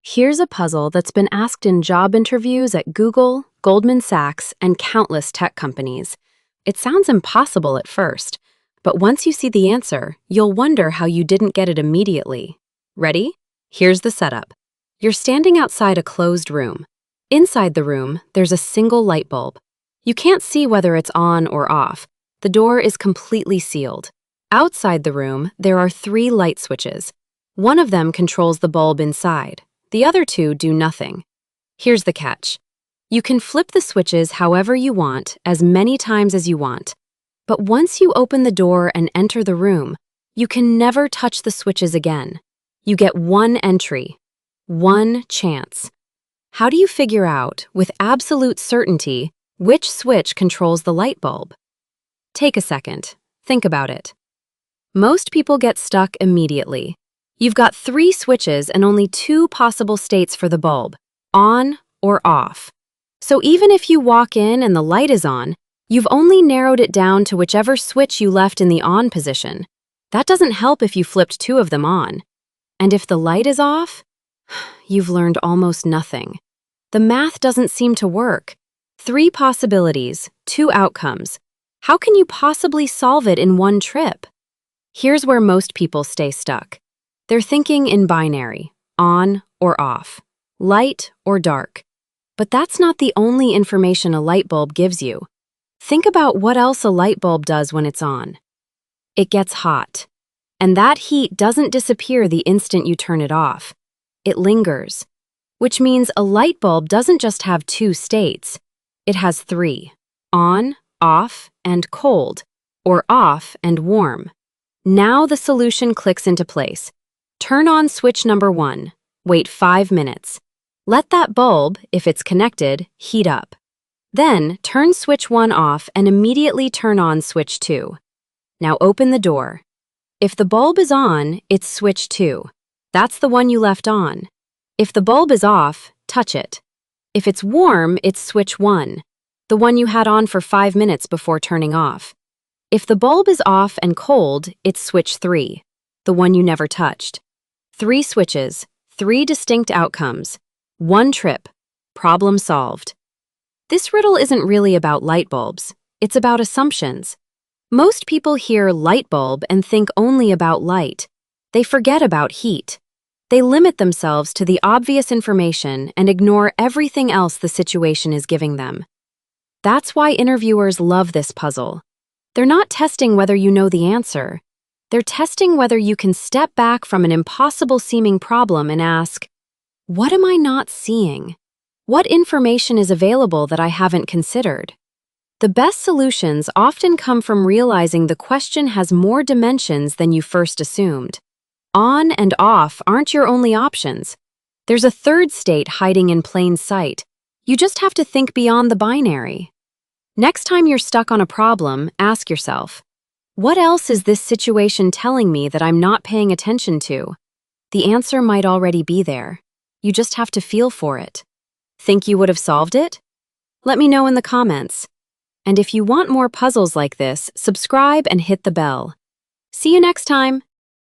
Here's a puzzle that's been asked in job interviews at Google, Goldman Sachs, and countless tech companies. It sounds impossible at first, but once you see the answer, you'll wonder how you didn't get it immediately. Ready? Here's the setup. You're standing outside a closed room. Inside the room, there's a single light bulb. You can't see whether it's on or off. The door is completely sealed. Outside the room, there are 3 light switches. One of them controls the bulb inside. The other 2 do nothing. Here's the catch. You can flip the switches however you want, as many times as you want. But once you open the door and enter the room, you can never touch the switches again. You get 1 entry, 1 chance. How do you figure out, with absolute certainty, which switch controls the light bulb? Take a second. Think about it. Most people get stuck immediately. You've got 3 switches and only 2 possible states for the bulb, on or off. So even if you walk in and the light is on, you've only narrowed it down to whichever switch you left in the on position. That doesn't help if you flipped 2 of them on. And if the light is off, you've learned almost nothing. The math doesn't seem to work. 3 possibilities, 2 outcomes. How can you possibly solve it in one trip? Here's where most people stay stuck. They're thinking in binary, on or off, light or dark. But that's not the only information a light bulb gives you. Think about what else a light bulb does when it's on. It gets hot. And that heat doesn't disappear the instant you turn it off. It lingers. Which means a light bulb doesn't just have 2 states. It has 3, on, off, and cold, or off and warm. Now the solution clicks into place. Turn on switch number 1. Wait 5 minutes. Let that bulb, if it's connected, heat up. Then turn switch 1 off and immediately turn on switch 2. Now open the door. If the bulb is on, it's switch 2. That's the one you left on. If the bulb is off, touch it. If it's warm, it's switch 1, the one you had on for 5 minutes before turning off. If the bulb is off and cold, it's switch 3, the one you never touched. 3 switches, 3 distinct outcomes, 1 trip, problem solved. This riddle isn't really about light bulbs, it's about assumptions. Most people hear light bulb and think only about light. They forget about heat. They limit themselves to the obvious information and ignore everything else the situation is giving them. That's why interviewers love this puzzle. They're not testing whether you know the answer. They're testing whether you can step back from an impossible-seeming problem and ask, what am I not seeing? What information is available that I haven't considered? The best solutions often come from realizing the question has more dimensions than you first assumed. On and off aren't your only options. There's a 3rd state hiding in plain sight. You just have to think beyond the binary. Next time you're stuck on a problem, ask yourself, what else is this situation telling me that I'm not paying attention to? The answer might already be there. You just have to feel for it. Think you would have solved it? Let me know in the comments. And if you want more puzzles like this, subscribe and hit the bell. See you next time!